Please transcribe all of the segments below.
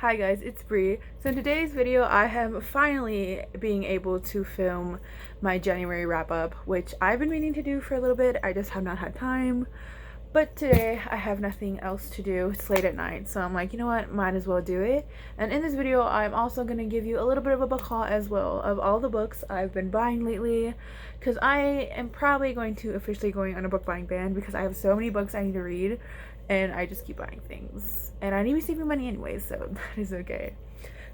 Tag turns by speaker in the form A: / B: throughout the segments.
A: Hi guys, it's Bree. So in today's video, I am finally being able to film my January wrap up, which I've been meaning to do for a little bit. I just have not had time. But today I have nothing else to do. It's late at night, so I'm like, you know what, might as well do it. And in this video, I'm also going to give you a little bit of a book haul as well of all the books I've been buying lately, because I am probably going to officially going on a book buying ban because I have so many books I need to read and I just keep buying things. And I need to be saving money anyway, so that is okay.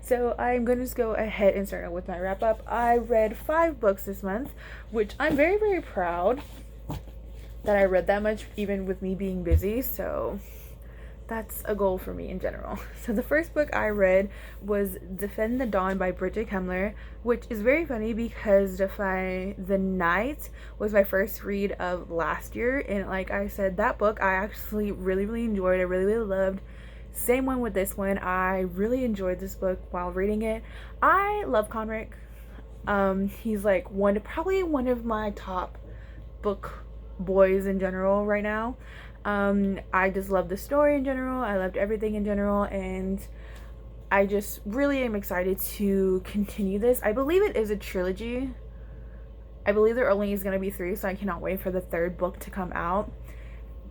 A: So I'm going to just go ahead and start out with my wrap up. I read 5 books this month, which I'm very, very proud that I read that much, even with me being busy. So that's a goal for me in general. So the first book I read was Defend the Dawn by Bridget Kemmler, which is very funny because Defy the Night was my first read of last year, and like I said, that book I actually really enjoyed. I really loved. Same one with this one. I really enjoyed this book while reading it. I love Conric. He's like probably one of my top book boys in general right now. I just love the story in general. I loved everything in general, and I just really am excited to continue this. I believe it is a trilogy. I believe there only is going to be 3, so I cannot wait for the 3rd book to come out.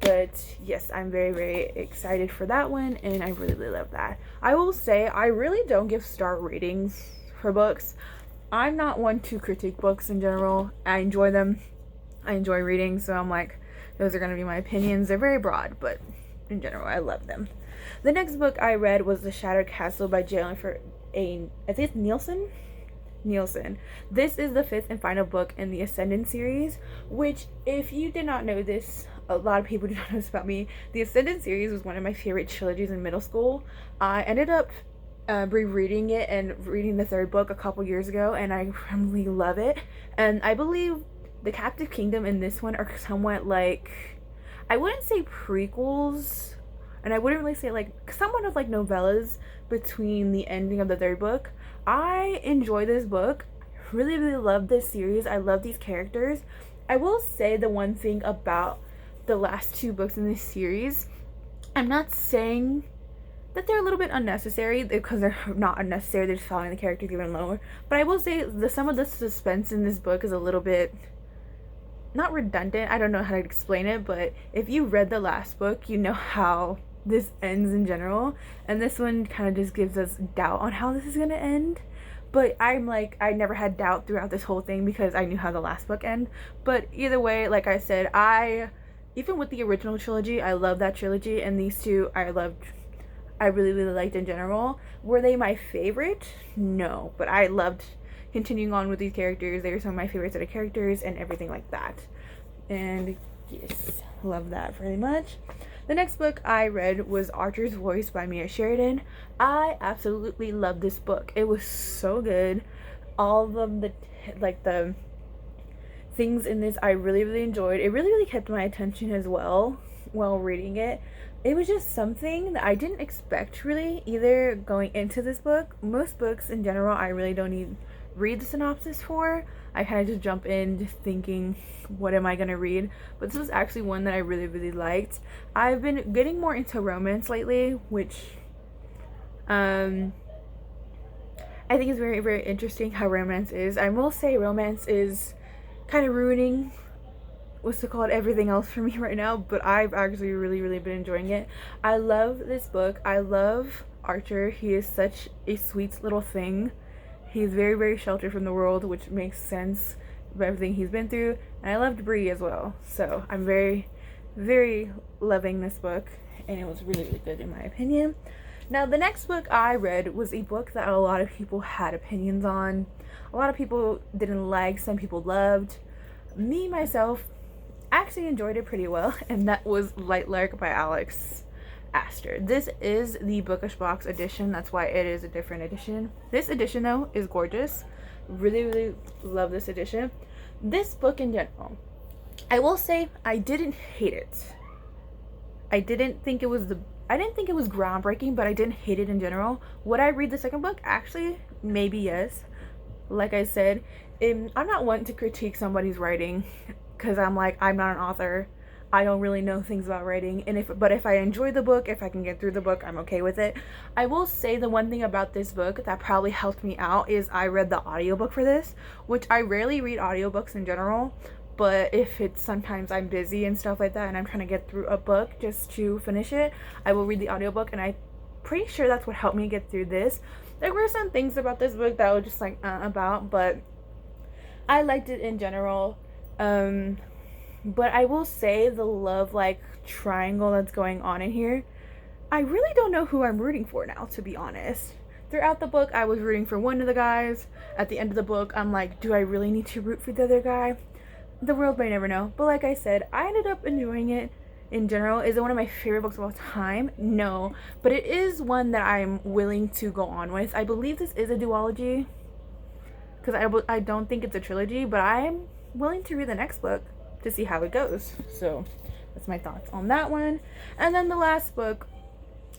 A: But yes, I'm very excited for that one, and I really love that. I will say I really don't give star ratings for books. I'm not one to critique books in general. I enjoy them. I enjoy reading, so I'm like, those are going to be my opinions. They're very broad, but in general, I love them. The next book I read was The Shattered Castle by Jennifer I think it's Nielsen. This is the 5th and final book in the Ascendant series, which, if you did not know this, a lot of people do not know this about me. The Ascendant series was one of my favorite trilogies in middle school. I ended up rereading it and reading the 3rd book a couple years ago, and I really love it. And I believe the Captive Kingdom in this one are somewhat like, I wouldn't say prequels, and I wouldn't really say like somewhat of like novellas between the ending of the 3rd book. I enjoy this book. Really love this series. I love these characters. I will say the one thing about the last 2 books in this series, I'm not saying that they're a little bit unnecessary, because they're not unnecessary. They're just following the characters even lower. But I will say some of the suspense in this book is a little bit not redundant. I don't know how to explain it, but if you read the last book, you know how this ends in general, and this one kind of just gives us doubt on how this is going to end. But I'm like, I never had doubt throughout this whole thing because I knew how the last book ended. But either way, like I said, even with the original trilogy, I love that trilogy, and these 2 I really liked in general. Were they my favorite? No, but I loved continuing on with these characters. They were some of my favorite set of characters and everything like that. And yes, love that very much. The next book I read was Archer's Voice by Mia Sheridan. I absolutely loved this book. It was so good. All of the things in this I really enjoyed. It really kept my attention as well while reading it. It was just something that I didn't expect really either going into this book. Most books in general I really don't need read the synopsis for. I kind of just jump in just thinking, what am I gonna read? But this was actually one that I really liked. I've been getting more into romance lately, which I think is very interesting how romance is. I will say romance is kind of ruining what's it called, everything else for me right now, but I've actually really been enjoying it. I love this book. I love Archer. He is such a sweet little thing. He's very sheltered from the world, which makes sense of everything he's been through. And I loved Bree as well. So I'm very loving this book, and it was really good in my opinion. Now the next book I read was a book that a lot of people had opinions on. A lot of people didn't like, some people loved. Me, myself, actually enjoyed it pretty well, and that was Light Lark by Alex Astor. This is the Bookish Box edition. That's why it is a different edition. This edition though is gorgeous. Really love this edition. This book in general, I will say I didn't hate it. I didn't think it was groundbreaking, but I didn't hate it in general. Would I read the 2nd book? Actually, maybe yes. Like I said, I'm not one to critique somebody's writing because I'm like, I'm not an author. I don't really know things about writing, and if I enjoy the book, if I can get through the book, I'm okay with it. I will say the one thing about this book that probably helped me out is I read the audiobook for this, which I rarely read audiobooks in general, but if it's sometimes I'm busy and stuff like that and I'm trying to get through a book just to finish it, I will read the audiobook, and I'm pretty sure that's what helped me get through this. There were some things about this book that I was just like about, but I liked it in general. But I will say the love like triangle that's going on in here, I really don't know who I'm rooting for now, to be honest. Throughout the book, I was rooting for one of the guys. At the end of the book, I'm like, do I really need to root for the other guy? The world may never know. But like I said, I ended up enjoying it in general. Is it one of my favorite books of all time? No. But it is one that I'm willing to go on with. I believe this is a duology, because I don't think it's a trilogy, but I'm willing to read the next book to see how it goes. So that's my thoughts on that one. And then the last book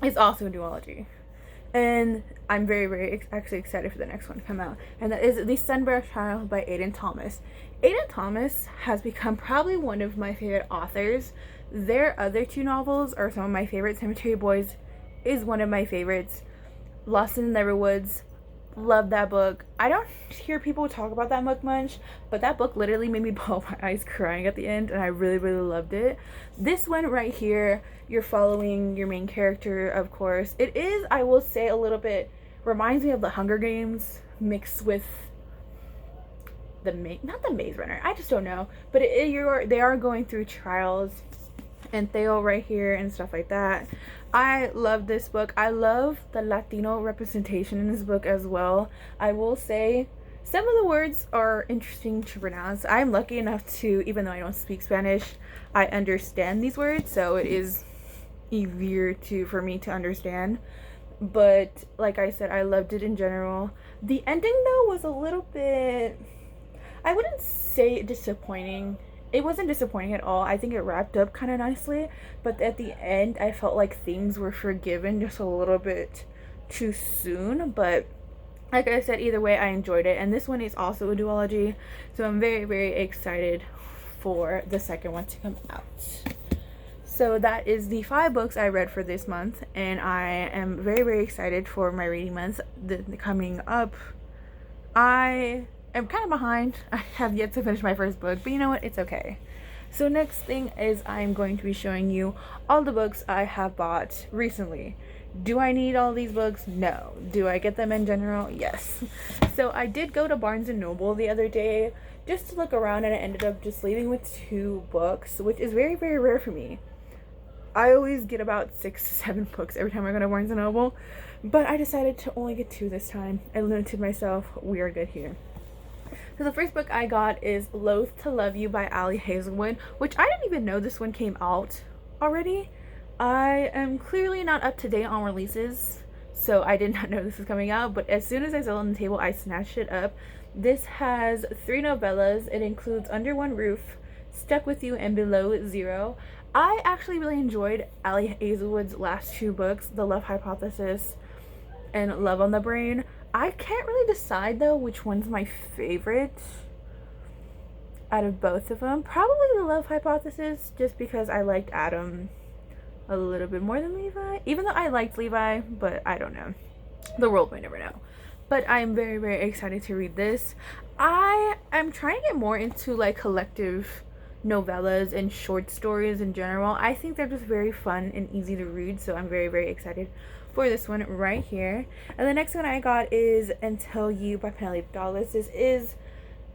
A: is also a duology, and I'm very actually excited for the next one to come out, and that is The Sunburned Child by Aiden Thomas. Aiden Thomas has become probably one of my favorite authors. Their other two novels are some of my favorites. Cemetery Boys is one of my favorites. Lost in the Neverwoods, love that book. I don't hear people talk about that book much, but that book literally made me bawl my eyes crying at the end, and I really loved it. This one right here, you're following your main character, of course. It is, I will say, a little bit reminds me of the Hunger Games mixed with not the Maze Runner, I just don't know, but they are going through trials, and Theo right here and stuff like that. I love this book. I love the Latino representation in this book as well. I will say some of the words are interesting to pronounce. I'm lucky enough to, even though I don't speak Spanish, I understand these words, so it is easier for me to understand. But like I said, I loved it in general. The ending though was a little bit, I wouldn't say disappointing. It wasn't disappointing at all. I think it wrapped up kind of nicely, but at the end I felt like things were forgiven just a little bit too soon. But like I said, either way I enjoyed it, and this one is also a duology, so I'm very excited for the second one to come out. So that is the 5 books I read for this month, and I am very excited for my reading month coming up. I am kind of behind. I have yet to finish my first book, but you know what? It's okay. So next thing is I'm going to be showing you all the books I have bought recently. Do I need all these books? No. Do I get them in general? Yes. So I did go to Barnes & Noble the other day just to look around, and I ended up just leaving with 2 books, which is very rare for me. I always get about 6 to 7 books every time I go to Barnes & Noble, but I decided to only get 2 this time. I limited myself. We are good here. So the first book I got is Loath to Love You by Ali Hazelwood, which I didn't even know this one came out already. I am clearly not up to date on releases, so I did not know this was coming out, but as soon as I saw it on the table, I snatched it up. This has 3 novellas. It includes Under One Roof, Stuck With You, and Below Zero. I actually really enjoyed Ali Hazelwood's last 2 books, The Love Hypothesis and Love on the Brain. I can't really decide though which one's my favorite out of both of them. Probably The Love Hypothesis, just because I liked Adam a little bit more than Levi, even though I liked Levi, but I don't know. The world may never know. But I'm very excited to read this. I am trying to get more into like collective novellas and short stories in general. I think they're just very fun and easy to read, so I'm very excited for this one right here. And the next one I got is Until You by Penelope Douglas. This is,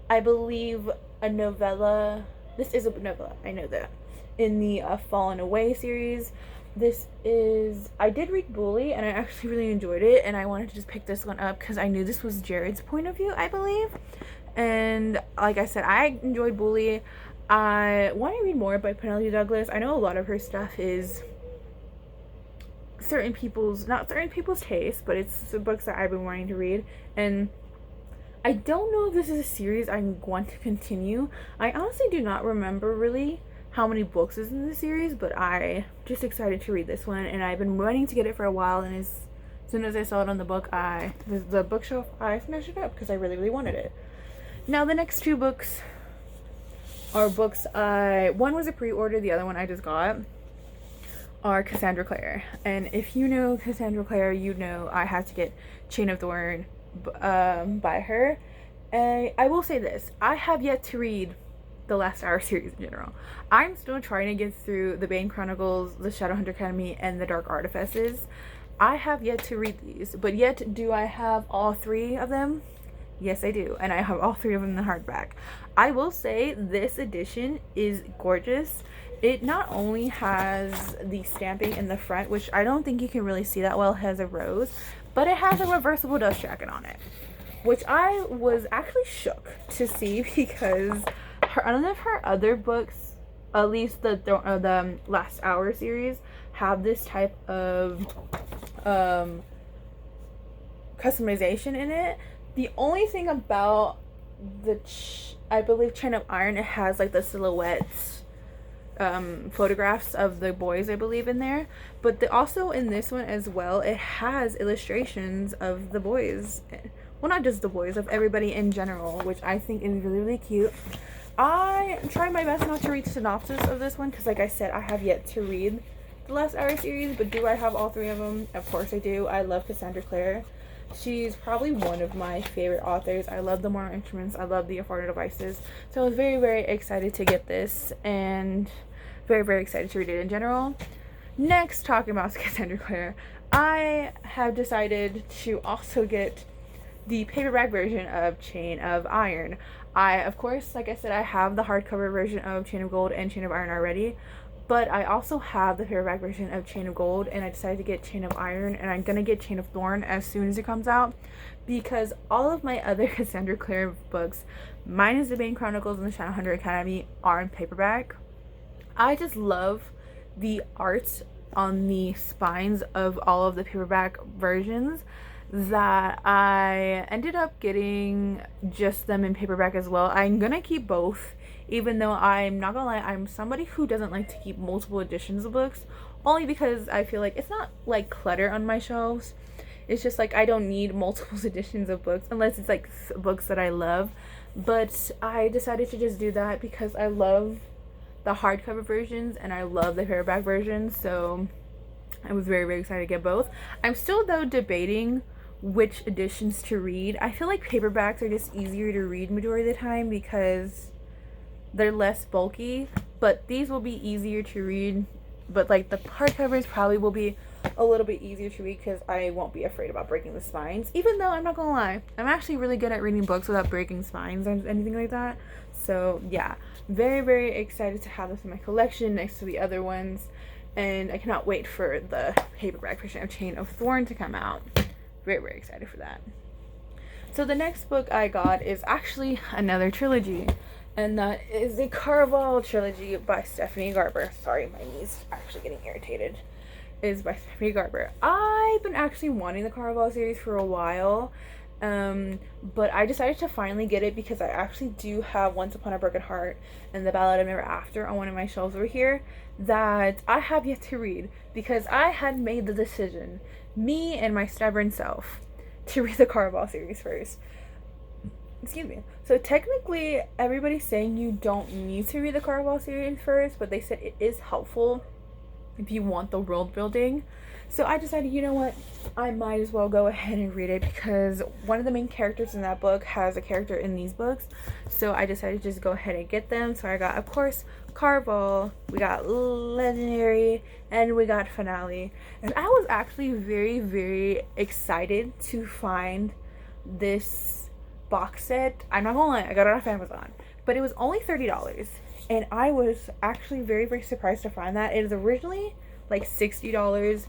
A: I believe, a novella. This is a novella, I know that, in the Fallen Away series. This is, I did read Bully and I actually really enjoyed it, and I wanted to just pick this one up because I knew this was Jared's point of view, I believe. And like I said, I enjoyed Bully. I want to read more by Penelope Douglas. I know a lot of her stuff is not certain people's taste, but it's the books that I've been wanting to read, and I don't know if this is a series I want to continue. I honestly do not remember really how many books is in the series, but I just excited to read this one, and I've been wanting to get it for a while, and as soon as I saw it on the bookshelf, I snatched it up because I really wanted it. Now the next 2 books are books one was a pre-order, the other one I just got, are Cassandra Clare. And if you know Cassandra Clare, you know I had to get Chain of Thorn by her. And I will say this, I have yet to read the Last Hour series in general. I'm still trying to get through the Bane Chronicles, the Shadowhunter Academy, and the Dark Artifices. I have yet to read these, but yet do I have all 3 of them? Yes, I do, and I have all 3 of them in the hardback. I will say this edition is gorgeous. It not only has the stamping in the front, which I don't think you can really see that well, it has a rose, but it has a reversible dust jacket on it, which I was actually shook to see because none of her other books, at least the Last Hour series, have this type of customization in it. The only thing about the I believe Chain of Iron, it has like the silhouettes photographs of the boys, I believe, in there, but also in this one as well, it has illustrations of the boys, well, not just the boys, of everybody in general, which I think is really, really cute. I tried my best not to read synopsis of this one because, like I said, I have yet to read the Last Hour series, but do I have all 3 of them? Of course I do. I love Cassandra Clare. She's probably one of my favorite authors. I love the Mortal Instruments. I love the Afforded Devices. So I was very, very excited to get this, and very, very excited to read it in general. Next, talking about Cassandra Clare, I have decided to also get the paperback version of Chain of Iron. I, of course, like I said, I have the hardcover version of Chain of Gold and Chain of Iron already, but I also have the paperback version of Chain of Gold, and I decided to get Chain of Iron, and I'm gonna get Chain of Thorn as soon as it comes out, because all of my other Cassandra Clare books, minus the Bane Chronicles and the Shadowhunter Academy, are in paperback. I just love the art on the spines of all of the paperback versions that I ended up getting just them in paperback as well. I'm gonna keep both, even though I'm not gonna lie, I'm somebody who doesn't like to keep multiple editions of books, only because I feel like it's not like clutter on my shelves. It's just like I don't need multiple editions of books unless it's like books that I love. But I decided to just do that because I love the hardcover versions and I love the paperback versions, so I was very, very excited to get both. I'm still, though, debating which editions to read. I feel like paperbacks are just easier to read majority of the time because they're less bulky, but these will be easier to read, but like the hardcovers probably will be a little bit easier to read because I won't be afraid about breaking the spines, even though I'm not gonna lie, I'm actually really good at reading books without breaking spines or anything like that. So yeah, very, very excited to have this in my collection next to the other ones, and I cannot wait for the paperback version of Chain of Thorn to come out. Very, very excited for that. So the next book I got is actually another trilogy, and that is the Caraval trilogy by Stephanie Garber. Sorry, my knee's actually getting irritated. It is by Stephanie Garber. I've been actually wanting the Caraval series for a while, but I decided to finally get it because I actually do have Once Upon a Broken Heart and The Ballad of Never After on one of my shelves over here that I have yet to read because I had made the decision, me and my stubborn self, to read the Caraval series first. Excuse me. So technically, everybody's saying you don't need to read the Caraval series first, but they said it is helpful if you want the world building. So I decided, you know what, I might as well go ahead and read it because one of the main characters in that book has a character in these books. So I decided to just go ahead and get them. So I got, of course, Caraval, we got Legendary, and we got Finale. And I was actually very, very excited to find this box set. I'm not gonna lie, I got it off Amazon, but it was only $30. And I was actually very, very surprised to find that. It was originally like $60.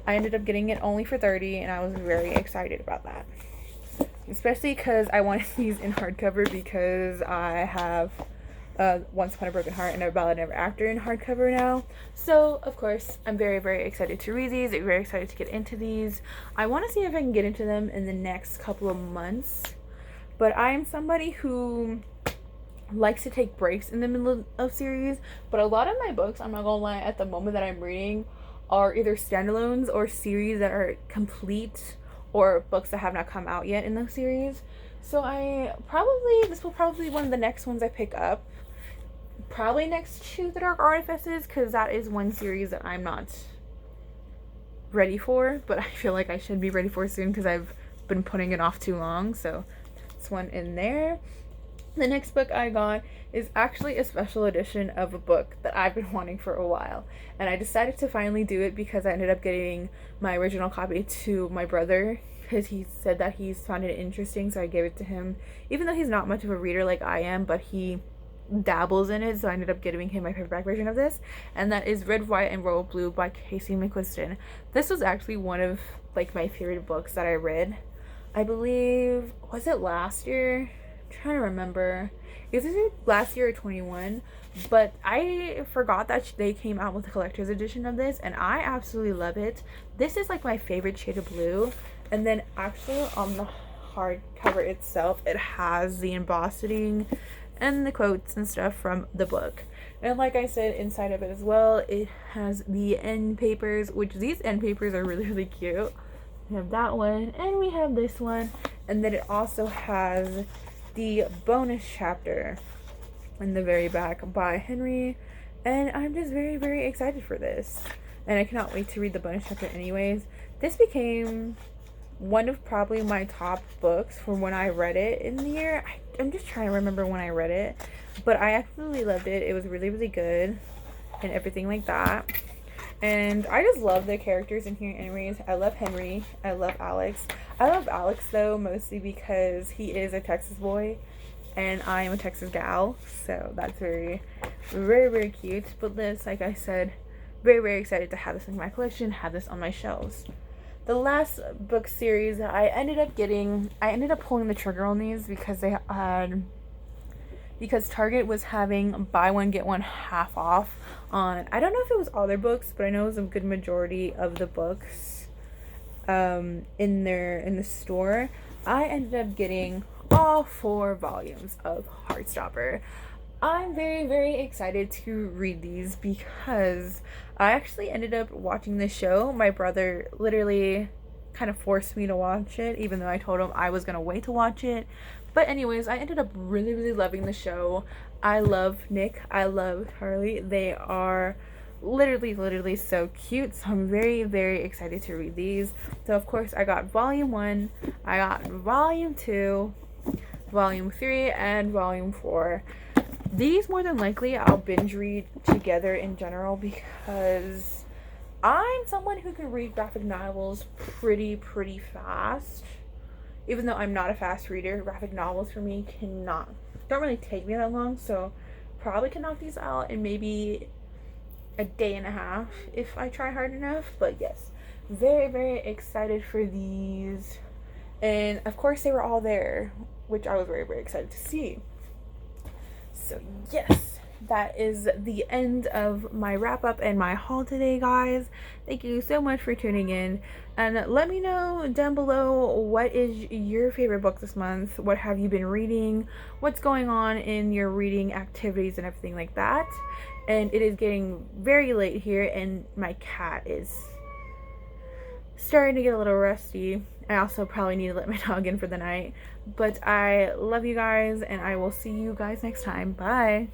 A: I ended up getting it only for $30, and I was very excited about that. Especially because I wanted these in hardcover because I have Once Upon a Broken Heart and A Ballad of Never After in hardcover now. So, of course, I'm very, very excited to read these. I'm very excited to get into these. I want to see if I can get into them in the next couple of months. But I am somebody who likes to take breaks in the middle of series, but a lot of my books, I'm not gonna lie, at the moment that I'm reading are either standalones or series that are complete or books that have not come out yet in the series. So this will probably be one of the next ones I pick up probably next to The Dark Artifices, because that is one series that I'm not ready for, but I feel like I should be ready for soon because I've been putting it off too long. So this one in there. The next book I got is actually a special edition of a book that I've been wanting for a while, and I decided to finally do it because I ended up getting my original copy to my brother because he said that he's found it interesting, so I gave it to him, even though he's not much of a reader like I am, but he dabbles in it, so I ended up giving him my paperback version of this, and that is Red, White, and Royal Blue by Casey McQuiston. This was actually one of like my favorite books that I read. I believe, was it last year? I'm trying to remember. Is it last year or 21? But I forgot that they came out with a collector's edition of this, and I absolutely love it. This is like my favorite shade of blue, and then actually on the hardcover itself, it has the embossing and the quotes and stuff from the book. And like I said, inside of it as well, it has the end papers, which these end papers are really, really cute. We have that one, and we have this one, and then it also has the bonus chapter in the very back by Henry, and I'm just very, very excited for this, and I cannot wait to read the bonus chapter anyways. This became one of probably my top books from when I read it in the year. I'm just trying to remember when I read it, but I absolutely loved it. It was really, really good and everything like that. And I just love the characters in here anyways. I love Henry. I love Alex. I love Alex though mostly because he is a Texas boy and I am a Texas gal. So that's very, very, very cute. But this, like I said, very, very excited to have this in my collection, have this on my shelves. The last book series that I ended up getting, I ended up pulling the trigger on these because they had, because Target was having buy one get one half off on, I don't know if it was all their books, but I know it was a good majority of the books in the store. I ended up getting all 4 volumes of Heartstopper. I'm very, very excited to read these because I actually ended up watching this show. My brother literally kind of forced me to watch it, even though I told him I was going to wait to watch it. But anyways, I ended up really, really loving the show. I love Nick. I love Harley. They are literally so cute. So I'm very, very excited to read these. So of course I got volume 1, I got volume 2, volume 3, and volume 4. These more than likely I'll binge read together in general because I'm someone who can read graphic novels pretty fast. Even though I'm not a fast reader, graphic novels for me don't really take me that long, so probably can knock these out in maybe a day and a half if I try hard enough. But yes, very, very excited for these. And of course they were all there, which I was very, very excited to see. So yes, that is the end of my wrap up and my haul today, guys. Thank you so much for tuning in, and let me know down below what is your favorite book this month. What have you been reading? What's going on in your reading activities and everything like that. And it is getting very late here and my cat is starting to get a little rusty. I also probably need to let my dog in for the night. But I love you guys, and I will see you guys next time. Bye.